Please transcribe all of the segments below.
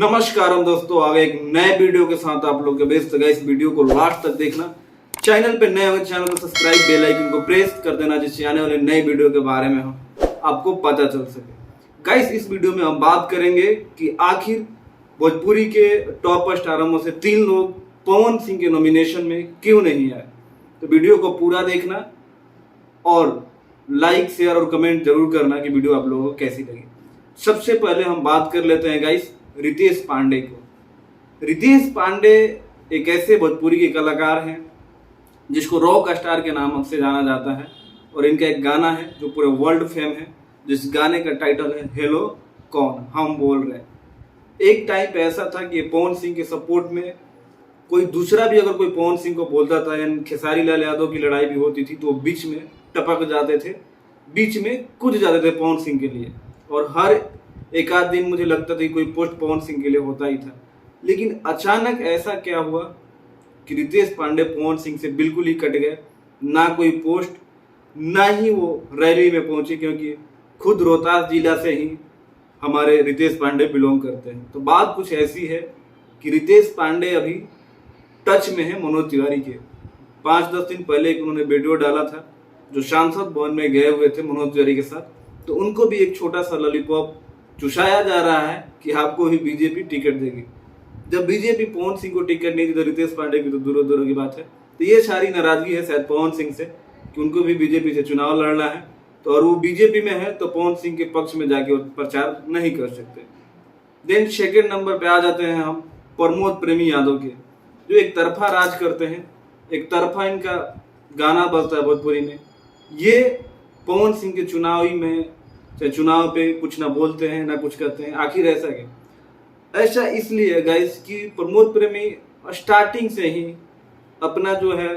नमस्कार हम दोस्तों, आ गए एक नए वीडियो के साथ आप लोग के बेस्ट। इस वीडियो को लास्ट तक देखना। चैनल पे नए हो चैनल को सब्सक्राइब, बेल आइकन को प्रेस कर देना, जिससे आने वाले नए वीडियो के बारे में आपको पता चल सके। गाइस, इस वीडियो में हम बात करेंगे कि आखिर भोजपुरी के टॉप स्टारों में से 3 लोग पवन सिंह के नॉमिनेशन में क्यों नहीं आए। तो वीडियो को पूरा देखना और लाइक, शेयर और कमेंट जरूर करना कि वीडियो आप लोगों को कैसी लगी। सबसे पहले हम बात कर लेते हैं गाइस रितेश पांडे को। रितेश पांडे एक ऐसे भोजपुरी के कलाकार हैं जिसको रॉक स्टार के नाम से जाना जाता है, और इनका एक गाना है जो पूरे वर्ल्ड फेम है, जिस गाने का टाइटल है हेलो कौन हम बोल रहे हैं। एक टाइम पे ऐसा था कि पवन सिंह के सपोर्ट में कोई दूसरा भी अगर कोई पवन सिंह को बोलता था, यानी खेसारी लाल यादव की लड़ाई भी होती थी, तो वो बीच में टपक जाते थे, बीच में कूद जाते थे पवन सिंह के लिए। और हर एक आध दिन मुझे लगता था कि कोई पोस्ट पवन सिंह के लिए होता ही था। लेकिन अचानक ऐसा क्या हुआ कि रितेश पांडे पवन सिंह से बिल्कुल ही कट गए। ना कोई पोस्ट, ना ही वो रैली में पहुंचे, क्योंकि खुद रोहतास जिला से ही हमारे रितेश पांडे बिलोंग करते हैं। तो बात कुछ ऐसी है कि रितेश पांडे अभी टच में है मनोज तिवारी के। 5-10 दिन पहले एक उन्होंने वीडियो डाला था जो सांसद भवन में गए हुए थे मनोज तिवारी के साथ, तो उनको भी एक छोटा सा लॉलीपॉप चुसाया जा रहा है कि आपको ही बीजेपी टिकट देगी। जब बीजेपी पवन सिंह को टिकट नहीं दी तो रितेश पांडे की तो दूर दूर की बात है। तो ये सारी नाराजगी है शायद पवन सिंह से कि उनको भी बीजेपी से चुनाव लड़ना है, तो और वो बीजेपी में है तो पवन सिंह के पक्ष में जाके प्रचार नहीं कर सकते। देन सेकेंड नंबर पे आ जाते हैं हम प्रमोद प्रेमी यादव के, जो एक तरफा राज करते हैं, एक तरफा इनका गाना बजता है भोजपुरी में। ये पवन सिंह के चुनावी में चुनाव पे कुछ ना बोलते हैं ना कुछ करते हैं। आखिर ऐसा क्या? ऐसा इसलिए गाइस कि प्रमोद प्रेमी स्टार्टिंग से ही अपना जो है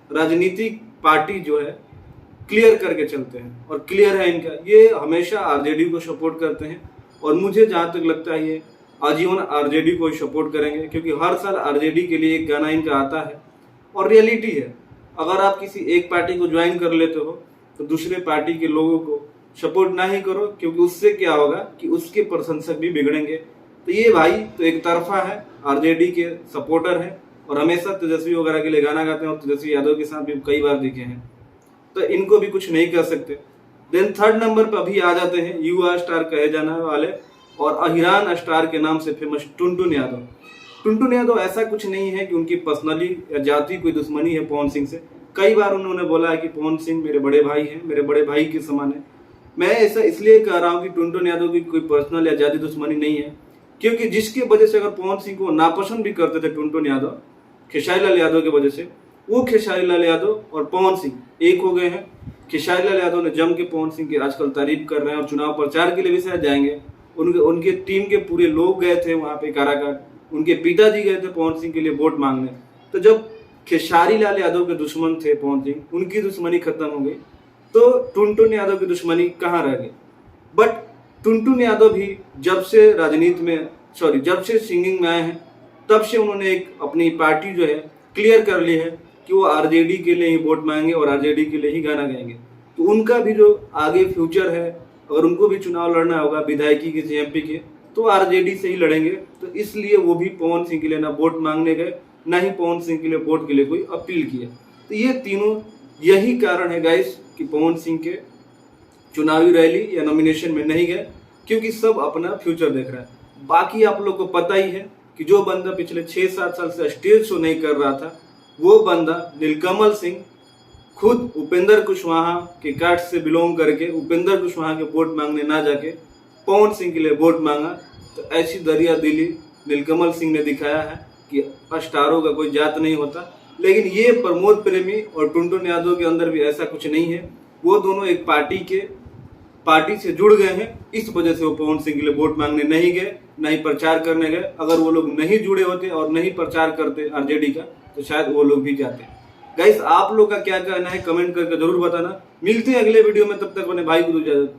राजनीतिक पार्टी जो है क्लियर करके चलते हैं, और क्लियर है इनका, ये हमेशा आरजेडी को सपोर्ट करते हैं। और मुझे जहाँ तक लगता है ये आजीवन आरजेडी को सपोर्ट करेंगे, क्योंकि हर साल आरजेडी के लिए एक गाना इनका आता है। और रियलिटी है, अगर आप किसी एक पार्टी को ज्वाइन कर लेते हो तो दूसरे पार्टी के लोगों को सपोर्ट ना ही करो, क्योंकि उससे क्या होगा कि उसके प्रशंसक भी बिगड़ेंगे। तो ये भाई तो एक तरफा है, आरजेडी के सपोर्टर है, और हमेशा तेजस्वी वगैरह के लिए गाना गाते हैं, और तेजस्वी यादव के साथ भी कई बार दिखे हैं, तो इनको भी कुछ नहीं कर सकते। देन थर्ड नंबर पर अभी आ जाते हैं युवा स्टार कहे जाने वाले और अहिरान स्टार के नाम से फेमस टुनटुन यादव। टुनटुन यादव ऐसा कुछ नहीं है कि उनकी पर्सनली या जाति कोई दुश्मनी है पवन सिंह से। कई बार उन्होंने बोला है कि पवन सिंह मेरे बड़े भाई हैं, मेरे बड़े भाई के समान है। मैं ऐसा इसलिए कह रहा हूँ कि टुनटुन यादव की कोई पर्सनल या जाति दुश्मनी नहीं है, क्योंकि जिसकी वजह से अगर पवन सिंह को नापसंद भी करते थे टुनटुन यादव, खेसारी लाल यादव की वजह से, वो खेसारी लाल यादव और पवन सिंह एक हो गए हैं। खेसारी लाल यादव ने जम के पवन सिंह की आजकल तारीफ कर रहे हैं, और चुनाव प्रचार के लिए भी शायद जाएंगे। उनके टीम के पूरे लोग गए थे वहां पे काराकाट, उनके पिताजी गए थे पवन सिंह के लिए वोट मांगने। तो जब खेसारी लाल यादव के दुश्मन थे पवन सिंह, उनकी दुश्मनी खत्म हो गई, तो टुनटुन यादव की दुश्मनी कहाँ रह गई। बट टुनटुन यादव भी जब से राजनीति में जब से सिंगिंग में आए हैं, तब से उन्होंने एक अपनी पार्टी जो है क्लियर कर ली है कि वो आरजेडी के लिए ही वोट मांगेंगे और आरजेडी के लिए ही गाना गाएंगे। तो उनका भी जो आगे फ्यूचर है, अगर उनको भी चुनाव लड़ना होगा विधायकी के, जेएमपी के, तो आरजेडी से ही लड़ेंगे। तो इसलिए वो भी पवन सिंह के लिए ना वोट मांगने गए, ना ही पवन सिंह के लिए वोट के लिए कोई अपील किया। तो ये तीनों यही कारण है गाइस कि पवन सिंह के चुनावी रैली या नॉमिनेशन में नहीं गए, क्योंकि सब अपना फ्यूचर देख रहा है। बाकी आप लोग को पता ही है कि जो बंदा पिछले 6-7 साल से स्टेज शो नहीं कर रहा था, वो बंदा नीलकमल सिंह खुद उपेंद्र कुशवाहा के कास्ट से बिलोंग करके उपेंद्र कुशवाहा के वोट मांगने ना जाके पवन सिंह के लिए वोट मांगा। तो ऐसी दरिया दिली नीलकमल सिंह ने दिखाया है कि स्टारों का कोई जात नहीं होता। लेकिन ये प्रमोद प्रेमी और टुनटुन यादव के अंदर भी ऐसा कुछ नहीं है। वो दोनों एक पार्टी से जुड़ गए हैं, इस वजह से वो पवन सिंह के लिए वोट मांगने नहीं गए, ना ही प्रचार करने गए। अगर वो लोग नहीं जुड़े होते और नहीं प्रचार करते आरजेडी का, तो शायद वो लोग भी जाते। गाइस, आप लोग का क्या कहना है कमेंट करके जरूर बताना। मिलते हैं अगले वीडियो में, तब तक अपने भाई को दो इजाजत।